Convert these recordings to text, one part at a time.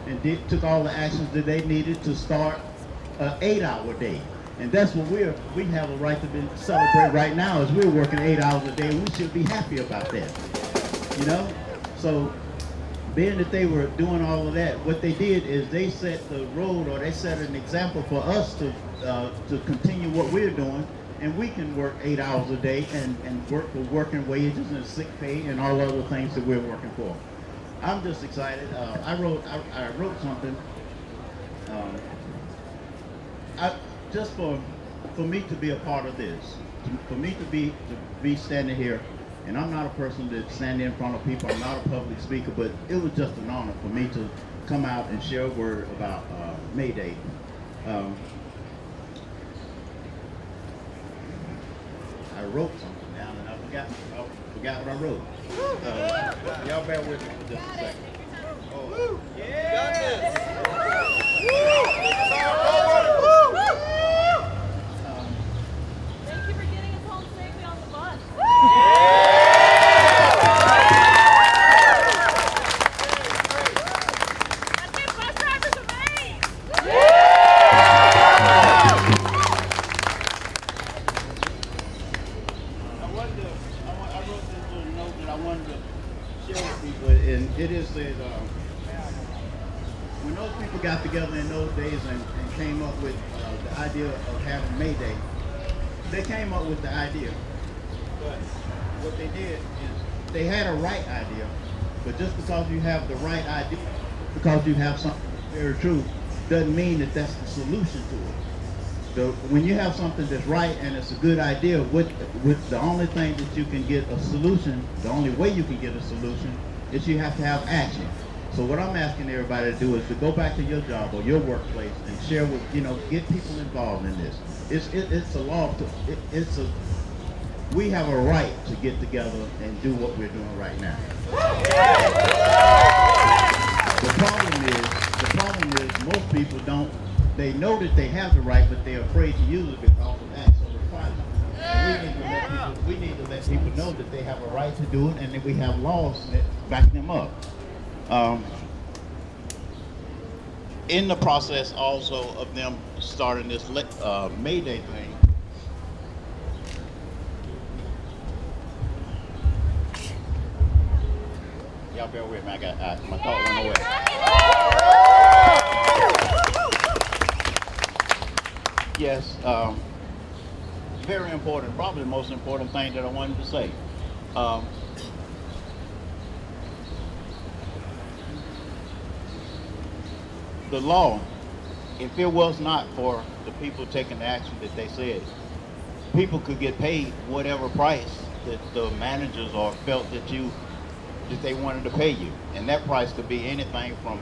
and took all the actions that they needed to start an 8-hour day. And that's what we have a right to celebrate right now, is we're working 8 hours a day. We should be happy about that, you know? So being that they were doing all of that, what they did is they set the road, or they set an example for us to continue what we're doing, and we can work 8 hours a day and work for working wages and sick pay and all other things that we're working for. I'm just excited. I wrote something. Just for me to be a part of this, for me to be standing here, and I'm not a person that stand in front of people. I'm not a public speaker, but it was just an honor for me to come out and share a word about May Day. I wrote something down and I forgot what I wrote. Y'all bear with me for just a second. Oh. Yeah. Thank you for getting us home safely on the bus. That's it, bus drivers are made. I wrote this little note that I wanted to share with people, and it is that when those people got together in those days and came up with the idea of having May Day, they came up with the idea. But what they did is they had a right idea, but just because you have the right idea, because you have something very true, doesn't mean that that's the solution to it. So when you have something that's right and it's a good idea, with the only thing that you can get a solution, the only way you can get a solution is you have to have action. So what I'm asking everybody to do is to go back to your job or your workplace and share with, get people involved in this. It's a law. We have a right to get together and do what we're doing right now. The problem is most people don't. They know that they have the right, but they're afraid to use it because of acts of requirement. We need to let people know that they have a right to do it, and that we have laws that back them up. In the process also of them starting this May Day thing, y'all bear with me, my thought went away. Yes, very important, probably the most important thing that I wanted to say. The law, if it was not for the people taking the action that they said, people could get paid whatever price that the managers or felt that they wanted to pay you. And that price could be anything from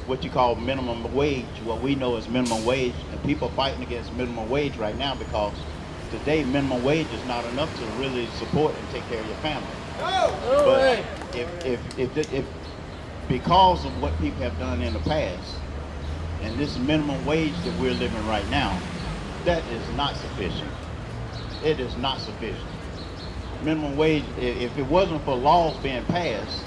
what you call minimum wage, what we know as minimum wage, and people are fighting against minimum wage right now because today minimum wage is not enough to really support and take care of your family. But if because of what people have done in the past, and this minimum wage that we're living right now, that is not sufficient. It is not sufficient. Minimum wage, if it wasn't for laws being passed,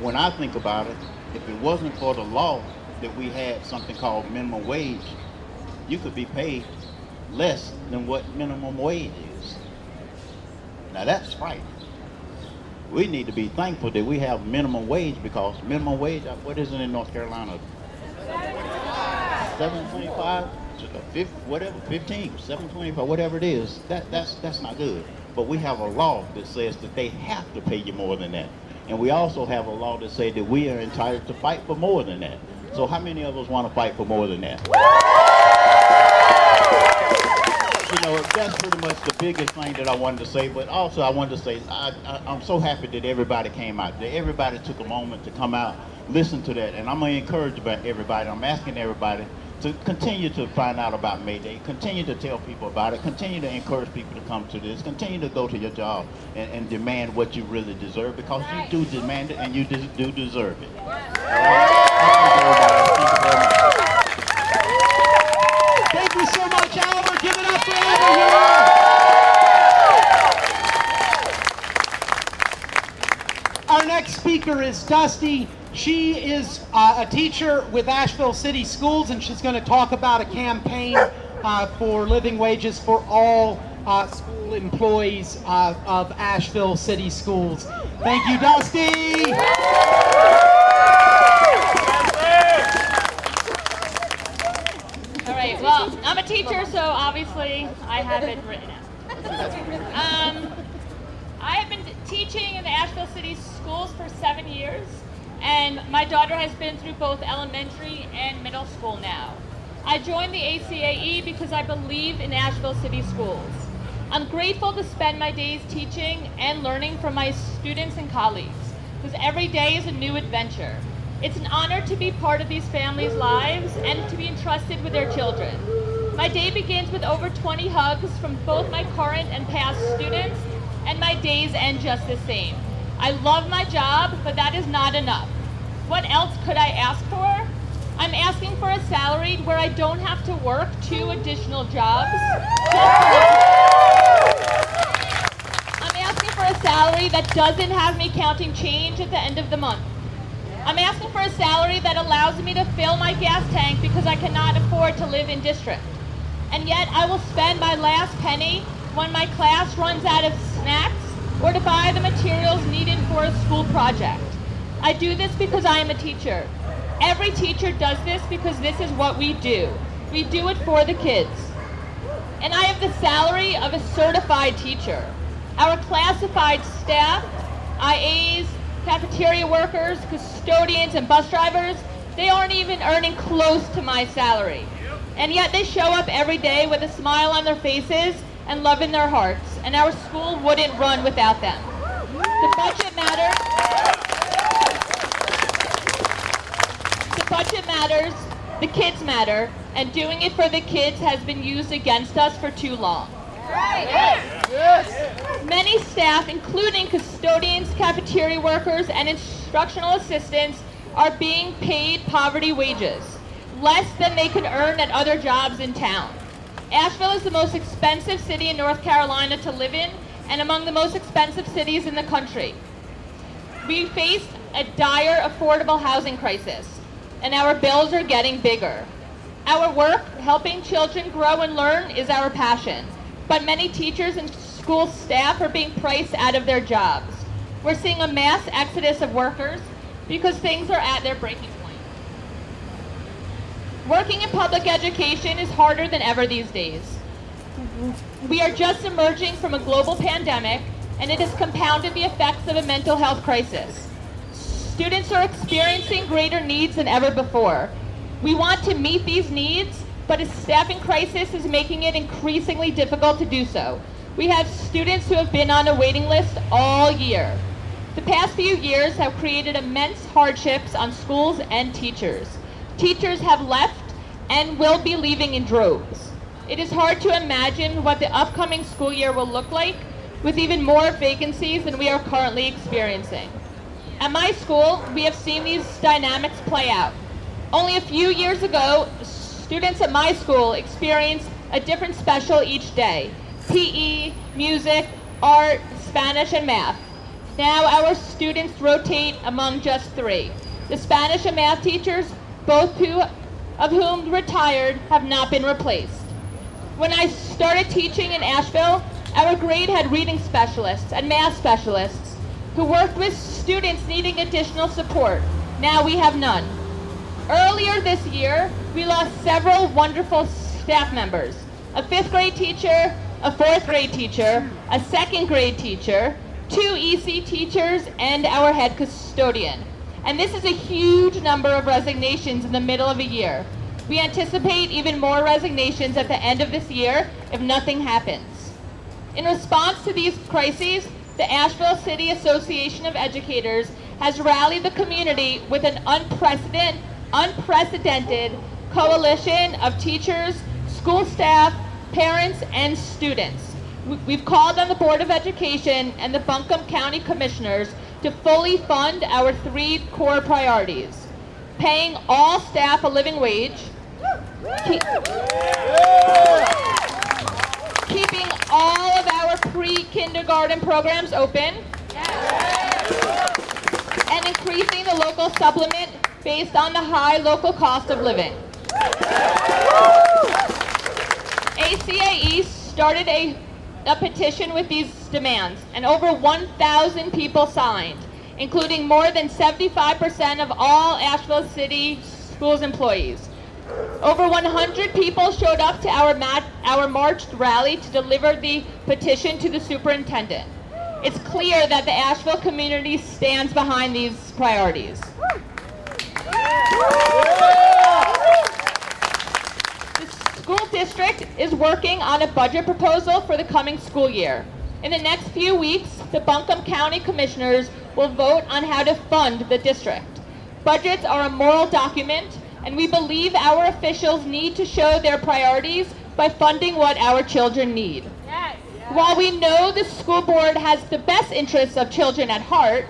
when I think about it, if it wasn't for the law that we had something called minimum wage, you could be paid less than what minimum wage is. Now that's frightening. We need to be thankful that we have minimum wage, because minimum wage, what is it in North Carolina? $7.25 to whatever, 15, $7.25, whatever it is. That's not good. But we have a law that says that they have to pay you more than that. And we also have a law that says that we are entitled to fight for more than that. So how many of us want to fight for more than that? That's pretty much the biggest thing that I wanted to say. But also I wanted to say, I'm so happy that everybody came out, that everybody took a moment to come out, listen to that. And I'm going to encourage everybody, I'm asking everybody to continue to find out about May Day, continue to tell people about it, continue to encourage people to come to this, continue to go to your job and demand what you really deserve, because you do demand it and you do deserve it. All right? Thank you very much. Thank you so much, Albert. Give it up for Albert. Our next speaker is Dusty She is a teacher with Asheville City Schools, and she's going to talk about a campaign for living wages for all school employees of Asheville City Schools. Thank you, Dusty. All right, well, I'm a teacher, so obviously I have it written out. I have been teaching in the Asheville City Schools for 7 years, and my daughter has been through both elementary and middle school now. I joined the ACAE because I believe in Asheville City Schools. I'm grateful to spend my days teaching and learning from my students and colleagues, because every day is a new adventure. It's an honor to be part of these families' lives and to be entrusted with their children. My day begins with over 20 hugs from both my current and past students, and my days end just the same. I love my job, but that is not enough. What else could I ask for? I'm asking for a salary where I don't have to work 2 additional jobs. I'm asking for a salary that doesn't have me counting change at the end of the month. I'm asking for a salary that allows me to fill my gas tank because I cannot afford to live in district. And yet I will spend my last penny when my class runs out of snacks or to buy the materials needed for a school project. I do this because I am a teacher. Every teacher does this because this is what we do. We do it for the kids. And I have the salary of a certified teacher. Our classified staff, IAs, cafeteria workers, custodians, and bus drivers, they aren't even earning close to my salary. And yet they show up every day with a smile on their faces and love in their hearts, and our school wouldn't run without them. The budget matters. The budget matters, the kids matter, and doing it for the kids has been used against us for too long. Many staff, including custodians, cafeteria workers, and instructional assistants, are being paid poverty wages, less than they can earn at other jobs in town. Asheville is the most expensive city in North Carolina to live in, and among the most expensive cities in the country. We face a dire affordable housing crisis, and our bills are getting bigger. Our work, helping children grow and learn, is our passion. But many teachers and school staff are being priced out of their jobs. We're seeing a mass exodus of workers because things are at their breaking point. Working in public education is harder than ever these days. We are just emerging from a global pandemic, and it has compounded the effects of a mental health crisis. Students are experiencing greater needs than ever before. We want to meet these needs, but a staffing crisis is making it increasingly difficult to do so. We have students who have been on a waiting list all year. The past few years have created immense hardships on schools and teachers. Teachers have left and will be leaving in droves. It is hard to imagine what the upcoming school year will look like with even more vacancies than we are currently experiencing. At my school, we have seen these dynamics play out. Only a few years ago, students at my school experienced a different special each day: PE, music, art, Spanish, and math. Now our students rotate among just 3. The Spanish and math teachers, both of whom retired, have not been replaced. When I started teaching in Asheville, our grade had reading specialists and math specialists who worked with students needing additional support. Now we have none. Earlier this year, we lost several wonderful staff members: a 5th grade teacher, a 4th grade teacher, a 2nd grade teacher, 2 EC teachers, and our head custodian. And this is a huge number of resignations in the middle of a year. We anticipate even more resignations at the end of this year if nothing happens. In response to these crises, the Asheville City Association of Educators has rallied the community with an unprecedented coalition of teachers, school staff, parents, and students. We've called on the Board of Education and the Buncombe County Commissioners to fully fund our 3 core priorities: paying all staff a living wage, keeping all of our pre-kindergarten programs open, and and increasing the local supplement based on the high local cost of living. ACAE started a petition with these demands, and over 1,000 people signed, including more than 75% of all Asheville City Schools employees. Over 100 people showed up to our March rally to deliver the petition to the superintendent. It's clear that the Asheville community stands behind these priorities. The school district is working on a budget proposal for the coming school year. In the next few weeks, the Buncombe County Commissioners will vote on how to fund the district. Budgets are a moral document, and we believe our officials need to show their priorities by funding what our children need. While we know the school board has the best interests of children at heart,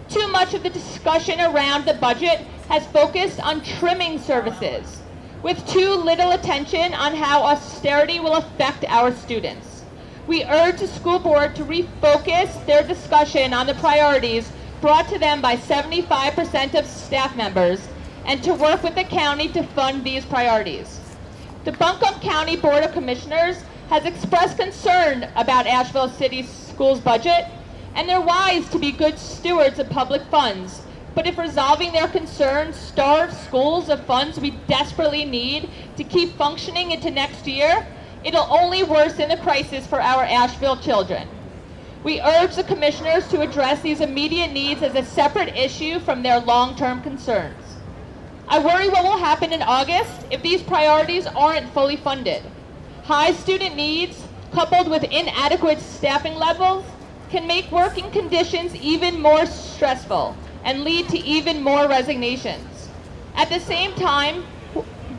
too much of the discussion around the budget has focused on trimming services, with too little attention on how austerity will affect our students. We urge the school board to refocus their discussion on the priorities brought to them by 75% of staff members and to work with the county to fund these priorities. The Buncombe County Board of Commissioners has expressed concern about Asheville City Schools' budget, and they're wise to be good stewards of public funds. But if resolving their concerns starves schools of funds we desperately need to keep functioning into next year, it'll only worsen the crisis for our Asheville children. We urge the commissioners to address these immediate needs as a separate issue from their long-term concerns. I worry what will happen in August if these priorities aren't fully funded. High student needs, coupled with inadequate staffing levels, can make working conditions even more stressful and lead to even more resignations. At the same time,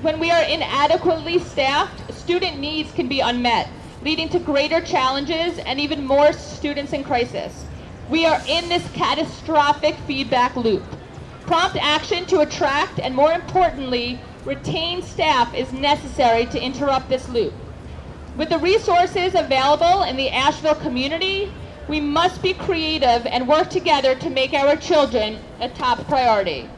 when we are inadequately staffed, student needs can be unmet, leading to greater challenges and even more students in crisis. We are in this catastrophic feedback loop. Prompt action to attract and, more importantly, retain staff is necessary to interrupt this loop. With the resources available in the Asheville community, we must be creative and work together to make our children a top priority.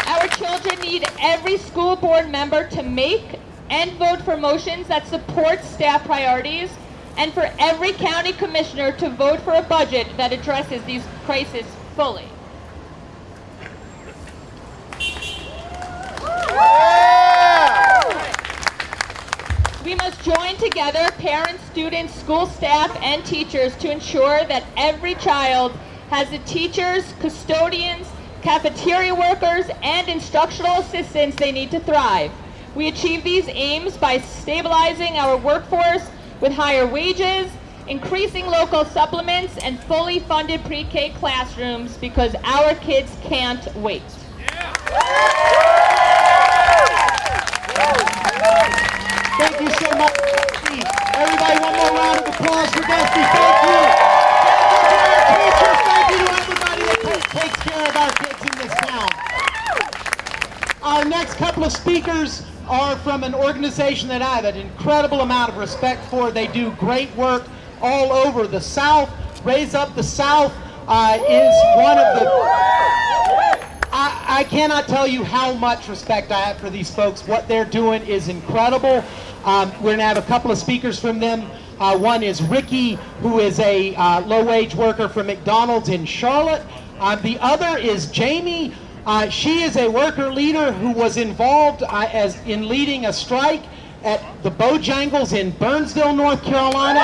Our children need every school board member to make and vote for motions that support staff priorities, and for every county commissioner to vote for a budget that addresses these crises fully. We must join together, parents, students, school staff, and teachers to ensure that every child has the teachers, custodians, cafeteria workers, and instructional assistants they need to thrive. We achieve these aims by stabilizing our workforce with higher wages, increasing local supplements, and fully funded pre-K classrooms because our kids can't wait. Thank you so much, Dusty. Everybody, one more round of applause for Dusty. Thank you. Thank you to our teachers. Thank you to everybody that takes care of our kids in this town. Our next couple of speakers are from an organization that I have an incredible amount of respect for. They do great work all over the South. Raise Up the South is one of the... I cannot tell you how much respect I have for these folks. What they're doing is incredible. We're going to have a couple of speakers from them. One is Ricky, who is a low-wage worker from McDonald's in Charlotte. The other is Jamie. She is a worker leader who was involved in leading a strike at the Bojangles in Burnsville, North Carolina.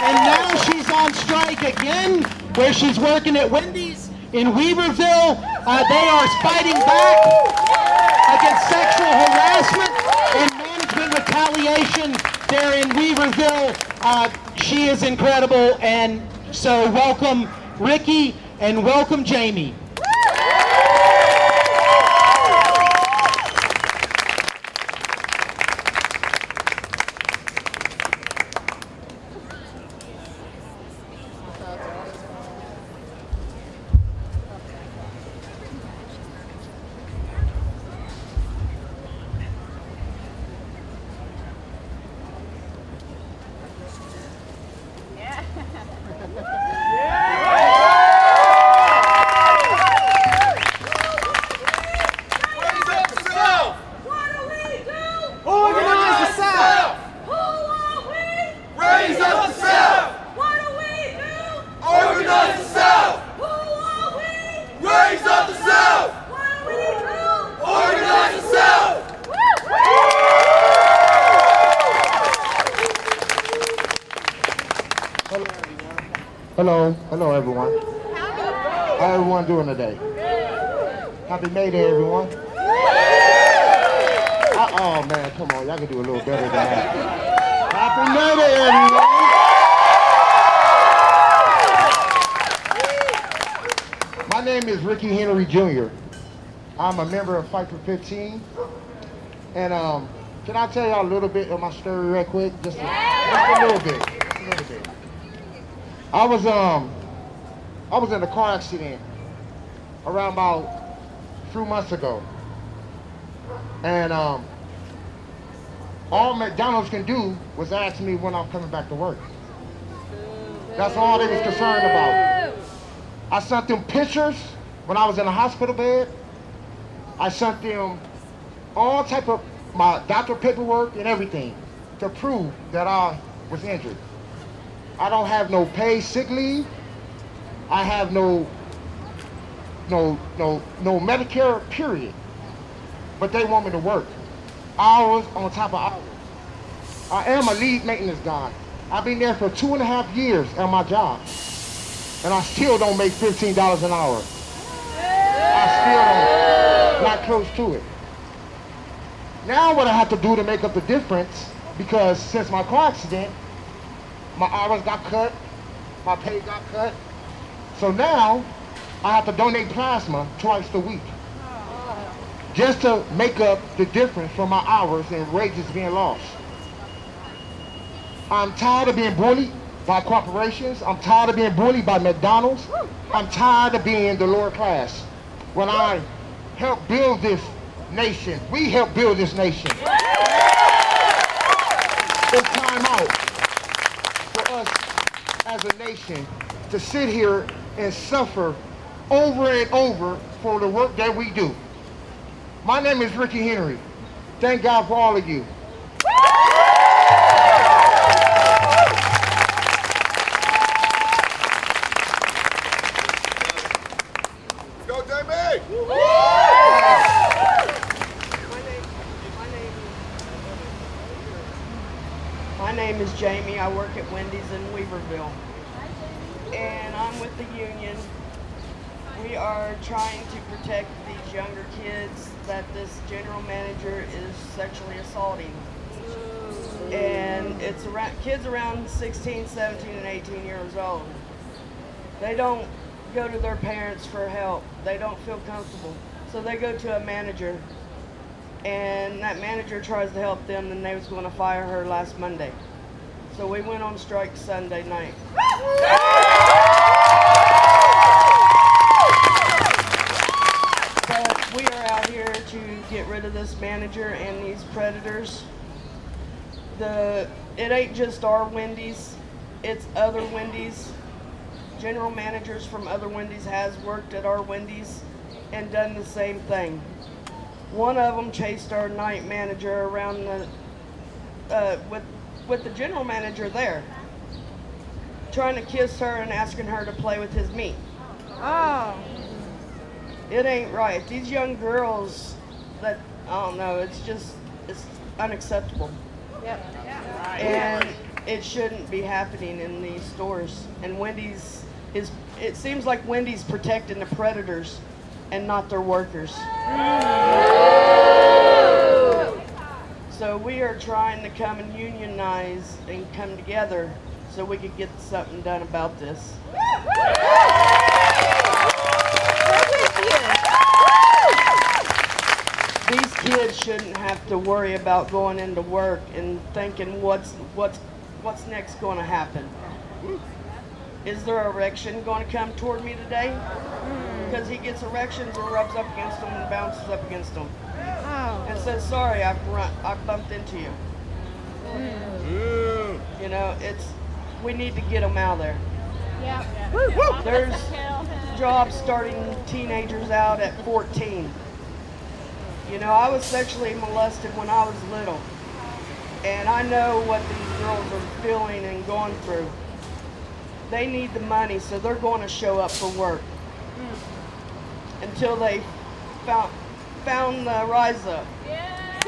And now she's on strike again, where she's working at Wendy's in Weaverville. They are fighting back against sexual harassment and management retaliation there in Weaverville. She is incredible, and so welcome Ricky and welcome Jamie. Hello everyone. How everyone doing today? Happy May Day, everyone. Oh man, come on, y'all can do a little better than that. Happy May Day, everyone. My name is Ricky Henry Jr. I'm a member of Fight for 15. And can I tell y'all a little bit of my story right quick? Just a little bit. I was in a car accident around about 3 months ago. And all McDonald's can do was ask me when I'm coming back to work. That's all they was concerned about. I sent them pictures when I was in a hospital bed. I sent them all type of my doctor paperwork and everything to prove that I was injured. I don't have no paid sick leave. I have no Medicare, period. But they want me to work. Hours on top of hours. I am a lead maintenance guy. I've been there for 2.5 years at my job. And I still don't make $15 an hour. I still don't. Not close to it. Now what I have to do to make up the difference, because since my car accident, my hours got cut, my pay got cut. So now I have to donate plasma twice a week. Just to make up the difference from my hours and wages being lost. I'm tired of being bullied by corporations. I'm tired of being bullied by McDonald's. I'm tired of being the lower class. When I help build this nation, we help build this nation. It's time out for us as a nation to sit here and suffer over and over for the work that we do. My name is Ricky Henry. Thank God for all of you. Go, JB! My name is Jamie. I work at Wendy's in Weaverville. And I'm with the union. We are trying to protect these younger kids that this general manager is sexually assaulting. And it's around kids around 16, 17, and 18 years old. They don't go to their parents for help. They don't feel comfortable. So they go to a manager. And that manager tries to help them, and they was going to fire her last Monday. So we went on strike Sunday night. But we are out here to get rid of this manager and these predators. It ain't just our Wendy's, it's other Wendy's. General managers from other Wendy's has worked at our Wendy's and done the same thing. One of them chased our night manager around with the general manager there, trying to kiss her and asking her to play with his meat. Oh. It ain't right. These young girls, I don't know, it's unacceptable. Yep. And it shouldn't be happening in these stores. And Wendy's it seems like Wendy's protecting the predators and not their workers. So we are trying to come and unionize and come together so we could get something done about this. These kids shouldn't have to worry about going into work and thinking what's next going to happen. Is there an erection going to come toward me today? Because he gets erections and rubs up against them and bounces up against them. And says, sorry, I bumped into you. You know, we need to get them out of there. Yeah. There's jobs starting teenagers out at 14. You know, I was sexually molested when I was little. And I know what these girls are feeling and going through. They need the money, so they're going to show up for work. Until they found the rise up. Yeah.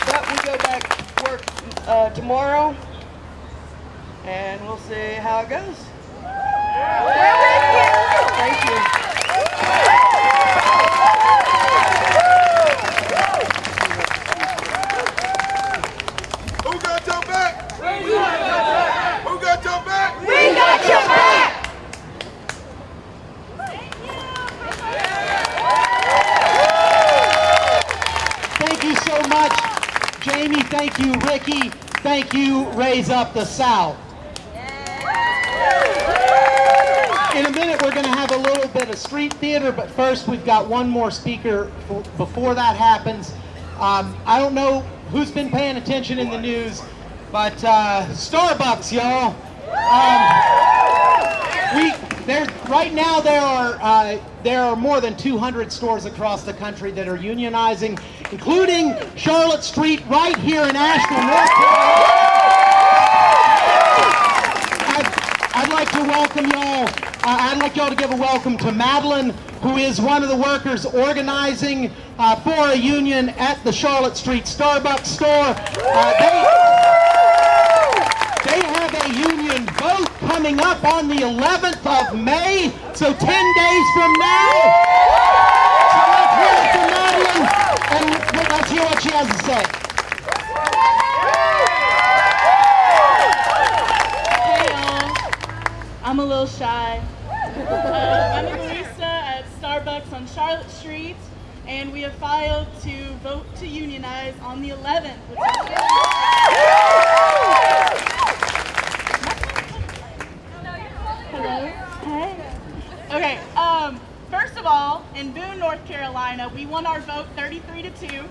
But we go back to work tomorrow, and we'll see how it goes. Thank you. Who got your back? Who got your back? We got your back! Thank you so much, Jamie. Thank you, Ricky. Thank you, Raise Up the South. In a minute, we're going to have a little bit of street theater, but first we've got one more speaker before that happens. I don't know who's been paying attention in the news, but Starbucks, y'all. Right now there are more than 200 stores across the country that are unionizing, including Charlotte Street right here in Asheville, North Carolina. I'd like to welcome y'all. I'd like y'all to give a welcome to Madeline, who is one of the workers organizing for a union at the Charlotte Street Starbucks store. They have a union vote coming up on the 11th of May, so 10 days from now. So let's hear it for Madeline, and let's hear what she has to say. Hey y'all, I'm a little shy. I'm a barista at Starbucks on Charlotte Street, and we have filed to vote to unionize on the 11th. Hello? Hey. Okay, first of all, in Boone, North Carolina, we won our vote 33-2.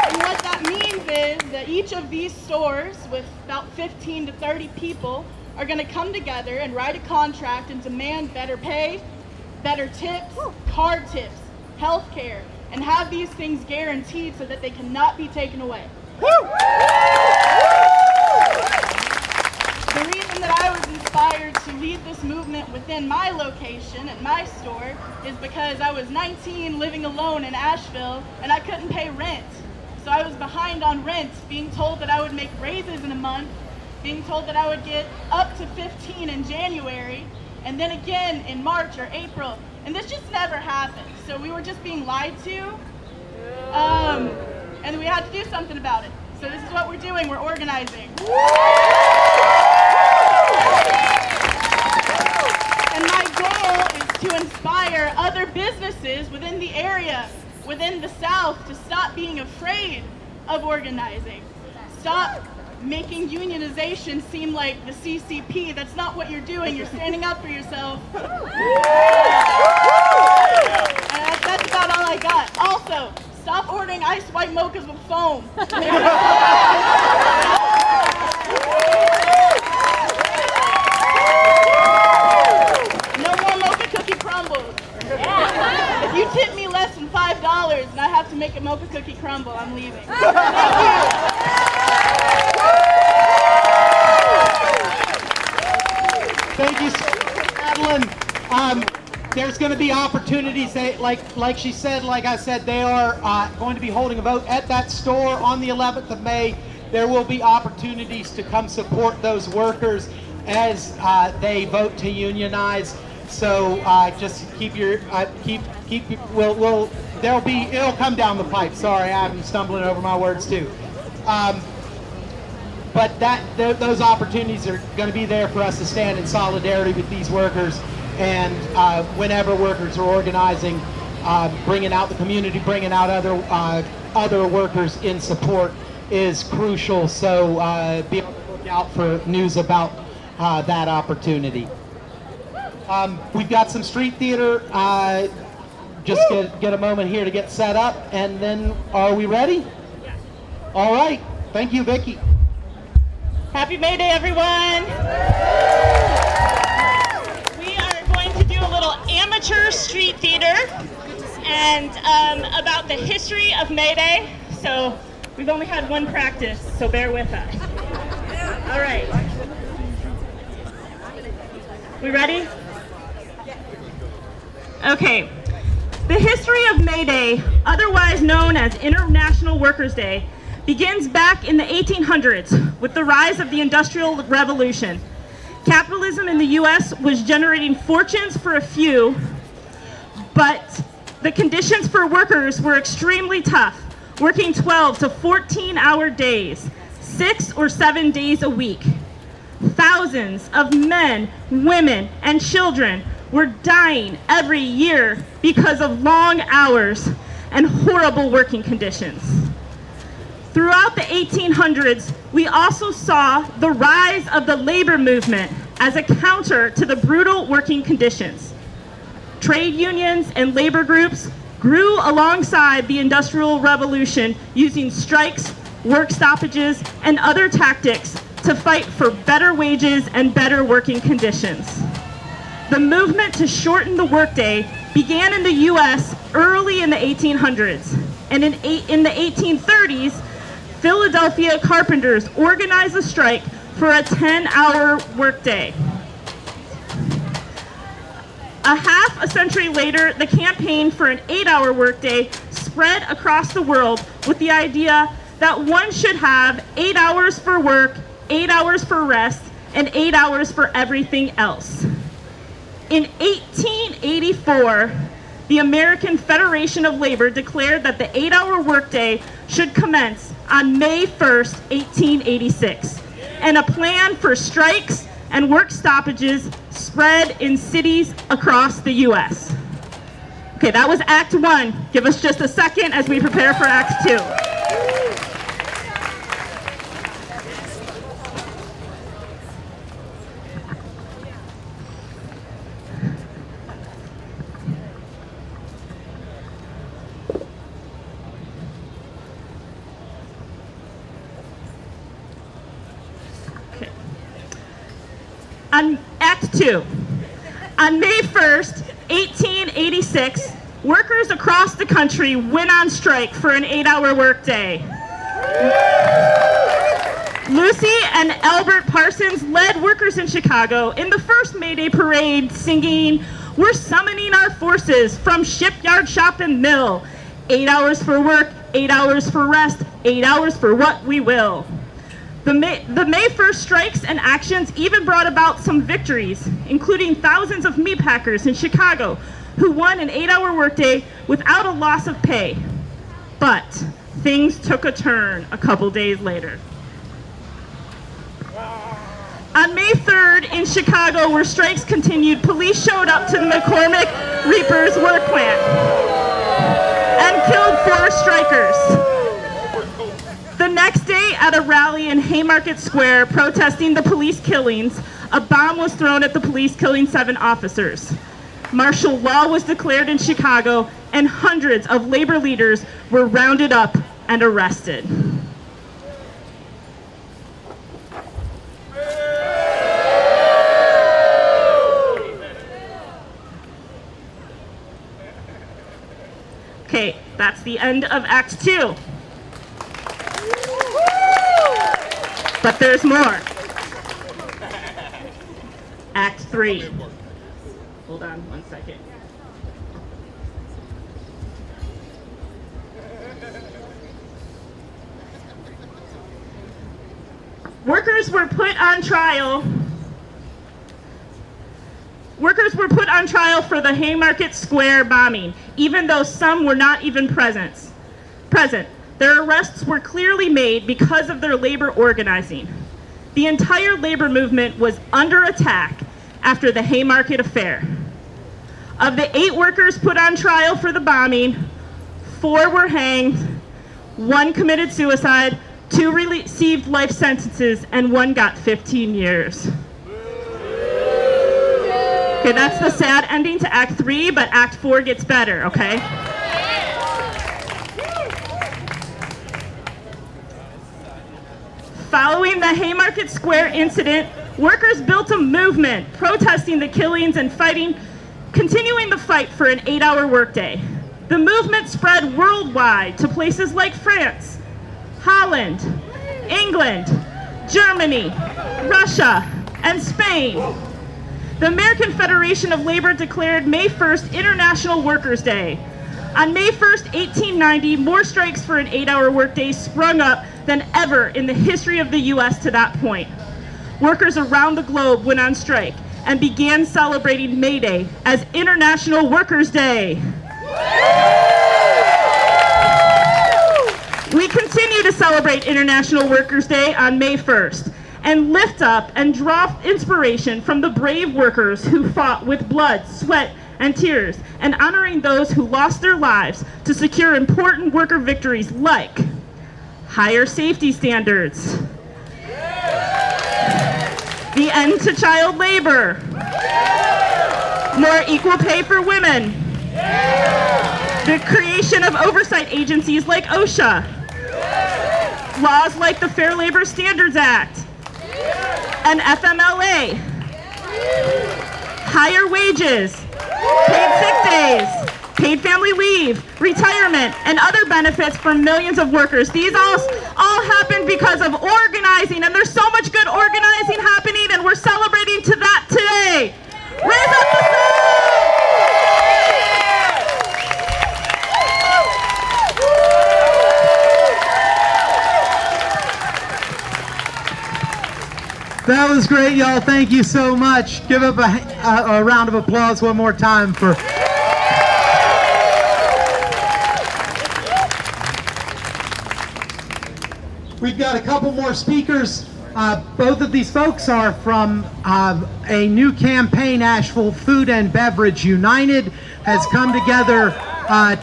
And what that means is that each of these stores with about 15 to 30 people are going to come together and write a contract and demand better pay, better tips, card tips, health care, and have these things guaranteed so that they cannot be taken away. The reason that I was inspired to lead this movement within my location at my store is because I was 19 living alone in Asheville and I couldn't pay rent. So I was behind on rent, being told that I would make raises in a month, being told that I would get up to 15 in January, and then again in March or April, and this just never happened. So we were just being lied to, and we had to do something about it. So this is what we're doing, we're organizing. And my goal is to inspire other businesses within the area, within the South, to stop being afraid of organizing. Stop making unionization seem like the CCP. That's not what you're doing. You're standing up for yourself. And that's about all I got. Also, stop ordering iced white mochas with foam. No more mocha cookie crumbles. If you tip me less than $5 and I have to make a mocha cookie crumble, I'm leaving. Thank you so much, Madeline. There's going to be opportunities. Like she said, like I said, they are going to be holding a vote at that store on the 11th of May. There will be opportunities to come support those workers as they vote to unionize. So just keep your it'll come down the pipe. Sorry, I'm stumbling over my words too. But those opportunities are going to be there for us to stand in solidarity with these workers. And whenever workers are organizing, bringing out the community, bringing out other workers in support is crucial. So be able to look out for news about that opportunity. We've got some street theater. Just get a moment here to get set up, and then are we ready? Yeah. All right. Thank you, Vicki. Happy May Day, everyone! We are going to do a little amateur street theater and about the history of May Day. So we've only had one practice, so bear with us. All right. We ready? Okay. The history of May Day, otherwise known as International Workers' Day, begins back in the 1800s with the rise of the Industrial Revolution. Capitalism in the U.S. was generating fortunes for a few, but the conditions for workers were extremely tough, working 12 to 14-hour days, 6 or 7 days a week. Thousands of men, women, and children were dying every year because of long hours and horrible working conditions. Throughout the 1800s, we also saw the rise of the labor movement as a counter to the brutal working conditions. Trade unions and labor groups grew alongside the Industrial Revolution using strikes, work stoppages, and other tactics to fight for better wages and better working conditions. The movement to shorten the workday began in the U.S. early in the 1800s, and in the 1830s, Philadelphia carpenters organized a strike for a 10-hour workday. A half a century later, the campaign for an 8-hour workday spread across the world with the idea that one should have 8 hours for work, 8 hours for rest, and 8 hours for everything else. In 1884, the American Federation of Labor declared that the 8-hour workday should commence on May 1st, 1886, and a plan for strikes and work stoppages spread in cities across the U.S. Okay, that was Act 1. Give us just a second as we prepare for Act 2. On Act 2, on May 1st, 1886, workers across the country went on strike for an 8-hour workday. Lucy and Albert Parsons led workers in Chicago in the first May Day parade singing, "We're summoning our forces from shipyard, shop, and mill. 8 hours for work, 8 hours for rest, 8 hours for what we will." The May 1st strikes and actions even brought about some victories, including thousands of meatpackers in Chicago who won an 8-hour workday without a loss of pay. But things took a turn a couple days later. On May 3rd in Chicago, where strikes continued, police showed up to the McCormick Reapers work plant and killed 4 strikers. The next day, at a rally in Haymarket Square protesting the police killings, a bomb was thrown at the police, killing 7 officers. Martial law was declared in Chicago, and hundreds of labor leaders were rounded up and arrested. Okay, that's the end of Act 2. But there's more. Act 3. Hold on 1 second. Workers were put on trial. Workers were put on trial for the Haymarket Square bombing, even though some were not even present. Their arrests were clearly made because of their labor organizing. The entire labor movement was under attack after the Haymarket affair. Of the 8 workers put on trial for the bombing, 4 were hanged, 1 committed suicide, 2 received life sentences, and 1 got 15 years. Okay, that's the sad ending to Act 3, but Act 4 gets better, okay? Following the Haymarket Square incident, workers built a movement protesting the killings and continuing the fight for an 8-hour workday. The movement spread worldwide to places like France, Holland, England, Germany, Russia, and Spain. The American Federation of Labor declared May 1st International Workers' Day. On May 1st, 1890, more strikes for an 8-hour workday sprung up than ever in the history of the U.S. to that point. Workers around the globe went on strike and began celebrating May Day as International Workers' Day. We continue to celebrate International Workers' Day on May 1st and lift up and draw inspiration from the brave workers who fought with blood, sweat, and tears, and honoring those who lost their lives to secure important worker victories like higher safety standards, the end to child labor, more equal pay for women, the creation of oversight agencies like OSHA, laws like the Fair Labor Standards Act, and FMLA, higher wages, paid sick days, paid family leave, retirement, and other benefits for millions of workers. These all happened because of organizing, and there's so much good organizing happening, and we're celebrating to that today. Raise up the sun! That was great, y'all. Thank you so much. Give up a round of applause one more time for... We've got a couple more speakers. Both of these folks are from a new campaign. Asheville Food and Beverage United has come together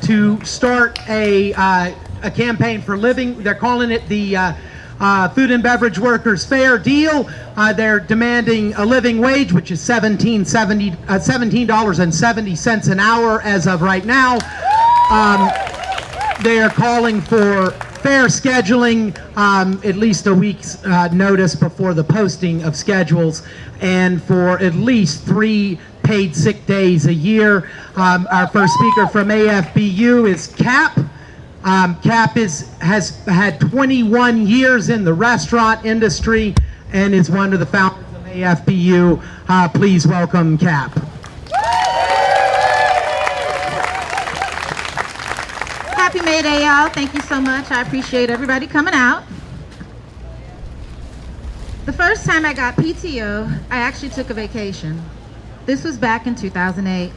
to start a campaign for living. They're calling it the Food and Beverage Workers Fair Deal. They're demanding a living wage, which is $17.70 an hour as of right now. They are calling for fair scheduling, at least a week's notice before the posting of schedules, and for at least 3 paid sick days a year. Our first speaker from AFBU is Cap. Cap has had 21 years in the restaurant industry and is one of the founders of AFBU. Please welcome Cap. Happy May Day, y'all. Thank you so much. I appreciate everybody coming out. The first time I got PTO, I actually took a vacation. This was back in 2008.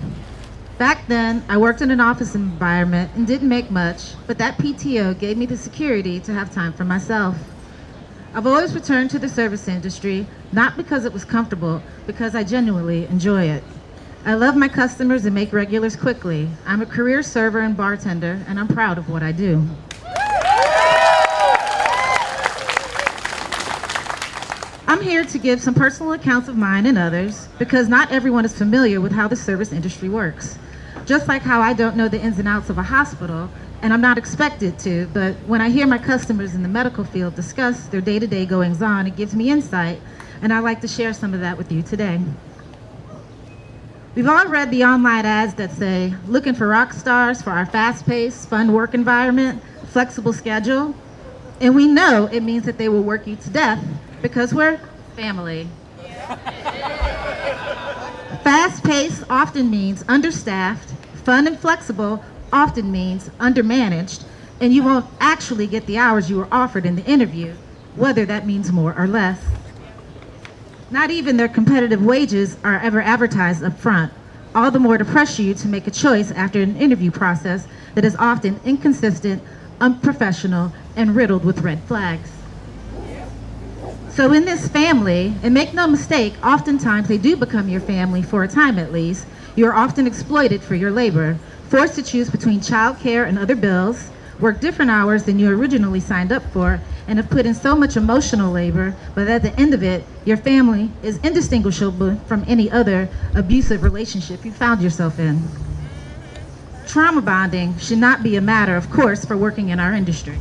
Back then, I worked in an office environment and didn't make much, but that PTO gave me the security to have time for myself. I've always returned to the service industry, not because it was comfortable, because I genuinely enjoy it. I love my customers and make regulars quickly. I'm a career server and bartender, and I'm proud of what I do. I'm here to give some personal accounts of mine and others, because not everyone is familiar with how the service industry works. Just like how I don't know the ins and outs of a hospital, and I'm not expected to, but when I hear my customers in the medical field discuss their day-to-day goings on, it gives me insight, and I'd like to share some of that with you today. We've all read the online ads that say, looking for rock stars for our fast-paced, fun work environment, flexible schedule, and we know it means that they will work you to death because we're family. Fast-paced often means understaffed, fun and flexible often means undermanaged, and you won't actually get the hours you were offered in the interview, whether that means more or less. Not even their competitive wages are ever advertised up front, all the more to pressure you to make a choice after an interview process that is often inconsistent, unprofessional, and riddled with red flags. So in this family, and make no mistake, oftentimes they do become your family for a time at least. You are often exploited for your labor, forced to choose between childcare and other bills, work different hours than you originally signed up for, and have put in so much emotional labor, but at the end of it, your family is indistinguishable from any other abusive relationship you found yourself in. Trauma bonding should not be a matter, of course, for working in our industry.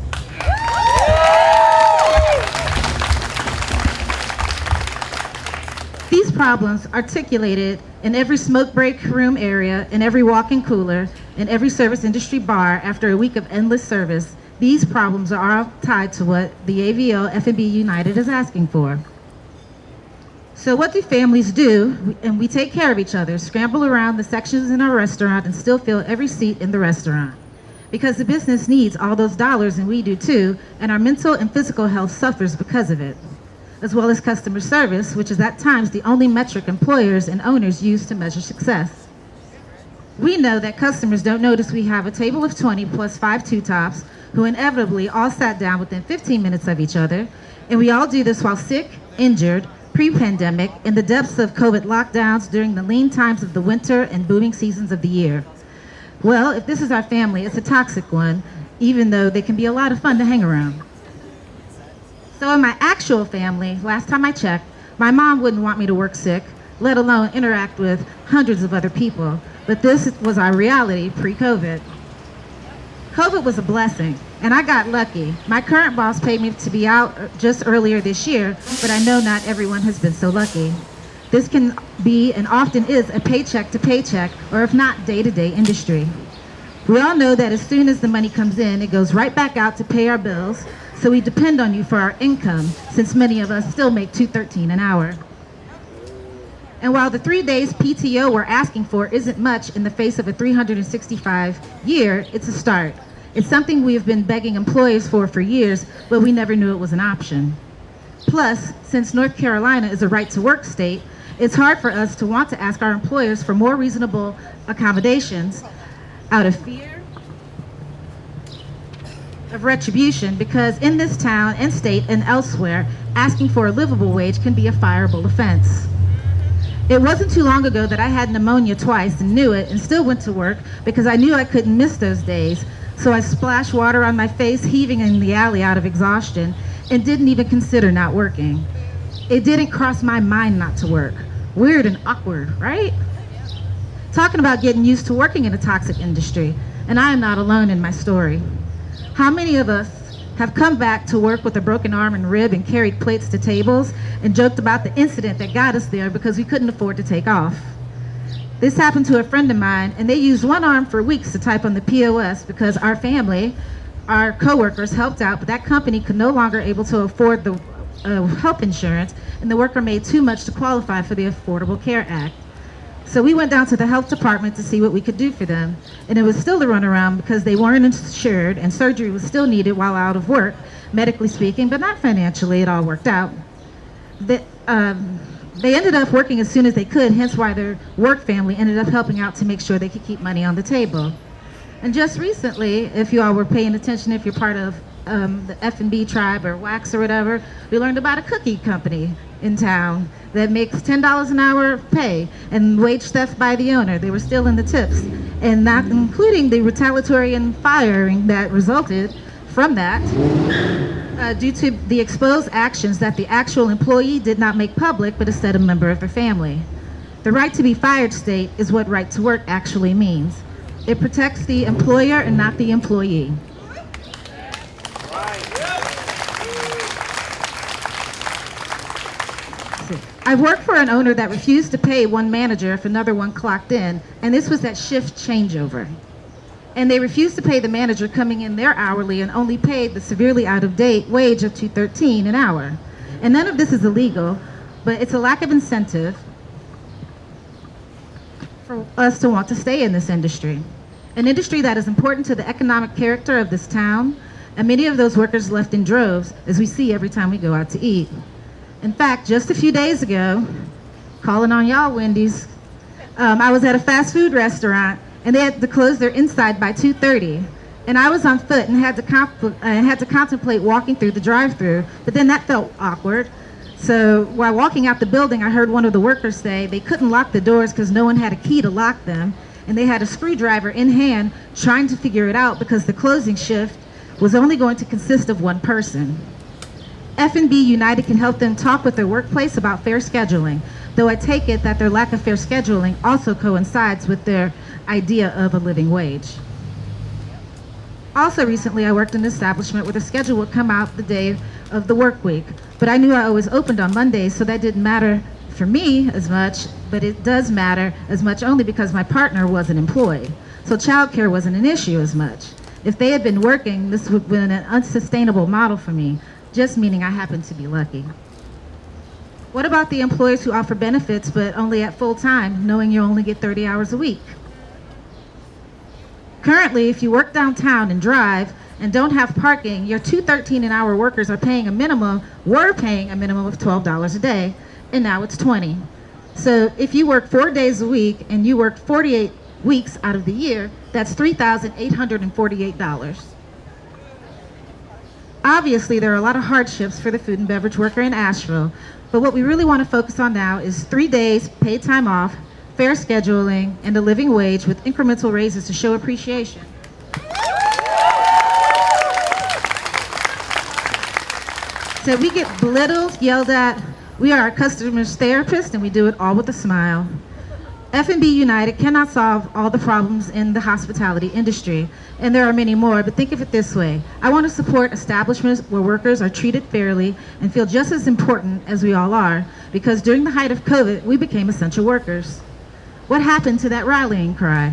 These problems articulated in every smoke break room area, in every walk-in cooler, in every service industry bar after a week of endless service, these problems are all tied to what the AVO F&B United is asking for. So what do families do? And we take care of each other, scramble around the sections in our restaurant and still fill every seat in the restaurant. because the business needs all those dollars and we do too, and our mental and physical health suffers because of it, as well as customer service, which is at times the only metric employers and owners use to measure success. We know that customers don't notice we have a table of 20 plus 5 two-tops who inevitably all sat down within 15 minutes of each other, and we all do this while sick, injured, pre-pandemic, in the depths of COVID lockdowns during the lean times of the winter and booming seasons of the year. Well, if this is our family, it's a toxic one, even though they can be a lot of fun to hang around. So in my actual family, last time I checked, my mom wouldn't want me to work sick, let alone interact with hundreds of other people. But this was our reality pre-COVID. COVID was a blessing, and I got lucky. My current boss paid me to be out just earlier this year, but I know not everyone has been so lucky. This can be, and often is, a paycheck to paycheck, or if not, day-to-day industry. We all know that as soon as the money comes in, it goes right back out to pay our bills, so we depend on you for our income, since many of us still make $2.13 an hour. And while the 3 days PTO we're asking for isn't much in the face of a 365 year, it's a start. It's something we have been begging employers for years, but we never knew it was an option. Plus, since North Carolina is a right-to-work state, it's hard for us to want to ask our employers for more reasonable accommodations out of fear of retribution, because in this town and state and elsewhere, asking for a livable wage can be a fireable offense. It wasn't too long ago that I had pneumonia twice and knew it and still went to work because I knew I couldn't miss those days. So I splashed water on my face, heaving in the alley out of exhaustion, and didn't even consider not working. It didn't cross my mind not to work. Weird and awkward, right? Talking about getting used to working in a toxic industry, and I am not alone in my story. How many of us have come back to work with a broken arm and rib and carried plates to tables and joked about the incident that got us there because we couldn't afford to take off? This happened to a friend of mine, and they used one arm for weeks to type on the POS because our family, our coworkers, helped out, but that company could no longer able to afford the health insurance, and the worker made too much to qualify for the Affordable Care Act. So we went down to the health department to see what we could do for them, and it was still a runaround because they weren't insured and surgery was still needed while out of work, medically speaking, but not financially. It all worked out. They ended up working as soon as they could, hence why their work family ended up helping out to make sure they could keep money on the table. And just recently, if you all were paying attention, if you're part of the F&B tribe or WAX or whatever, we learned about a cookie company in town that makes $10 an hour pay and wage theft by the owner. They were still in the tips, and not including the retaliatory and firing that resulted from that due to the exposed actions that the actual employee did not make public, but instead a member of their family. The right to be fired state is what right to work actually means. It protects the employer and not the employee. I worked for an owner that refused to pay one manager if another one clocked in, and this was that shift changeover. And they refused to pay the manager coming in their hourly and only paid the severely out-of-date wage of $2.13 an hour. And none of this is illegal, but it's a lack of incentive for us to want to stay in this industry. An industry that is important to the economic character of this town, and many of those workers left in droves, as we see every time we go out to eat. In fact, just a few days ago, calling on y'all, Wendy's, I was at a fast food restaurant, and they had to close their inside by 2:30. And I was on foot and had to contemplate walking through the drive-thru, but then that felt awkward. So while walking out the building, I heard one of the workers say they couldn't lock the doors because no one had a key to lock them, and they had a screwdriver in hand trying to figure it out because the closing shift was only going to consist of one person. F&B United can help them talk with their workplace about fair scheduling, though I take it that their lack of fair scheduling also coincides with their idea of a living wage. Also recently, I worked in an establishment where the schedule would come out the day of the work week, but I knew I always opened on Mondays, so that didn't matter for me as much, but it does matter as much only because my partner wasn't employed, so childcare wasn't an issue as much. If they had been working, this would have been an unsustainable model for me, just meaning I happened to be lucky. What about the employers who offer benefits but only at full time, knowing you only get 30 hours a week? Currently, if you work downtown and drive and don't have parking, your two 13-an-hour workers were paying a minimum of $12 a day, and now it's $20. So if you work 4 days a week and you work 48 weeks out of the year, that's $3,848. Obviously, there are a lot of hardships for the food and beverage worker in Asheville, but what we really want to focus on now is 3 days paid time off, fair scheduling, and a living wage with incremental raises to show appreciation. So we get belittled, yelled at. We are our customers' therapist, and we do it all with a smile. F&B United cannot solve all the problems in the hospitality industry, and there are many more, but think of it this way. I want to support establishments where workers are treated fairly and feel just as important as we all are, because during the height of COVID, we became essential workers. What happened to that rallying cry?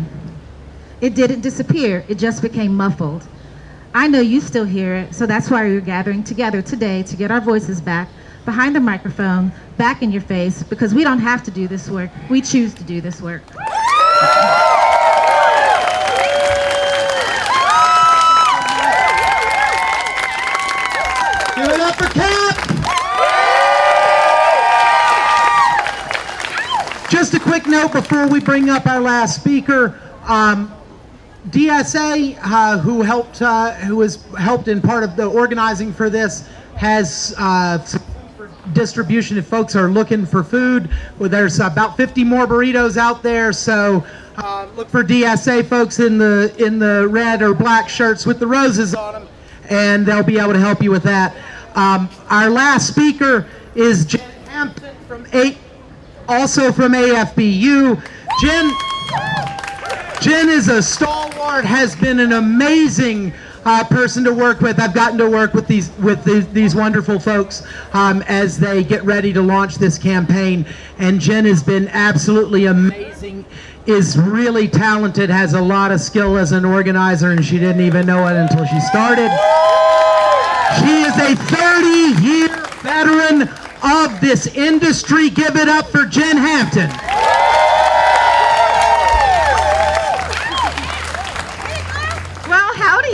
It didn't disappear, it just became muffled. I know you still hear it, so that's why we're gathering together today to get our voices back, behind the microphone, back in your face, because we don't have to do this work. We choose to do this work. Give it up for Cap! Just a quick note before we bring up our last speaker. DSA, who has helped in part of the organizing for this, has distribution if folks are looking for food. Well, there's about 50 more burritos out there, so look for DSA folks in the red or black shirts with the roses on them, and they'll be able to help you with that. Our last speaker is Jen Hampton also from AFBU. Jen is a stalwart, has been an amazing person to work with. I've gotten to work with these wonderful folks as they get ready to launch this campaign, and Jen has been absolutely amazing, is really talented, has a lot of skill as an organizer, and she didn't even know it until she started. She is a 30-year veteran of this industry. Give it up for Jen Hampton.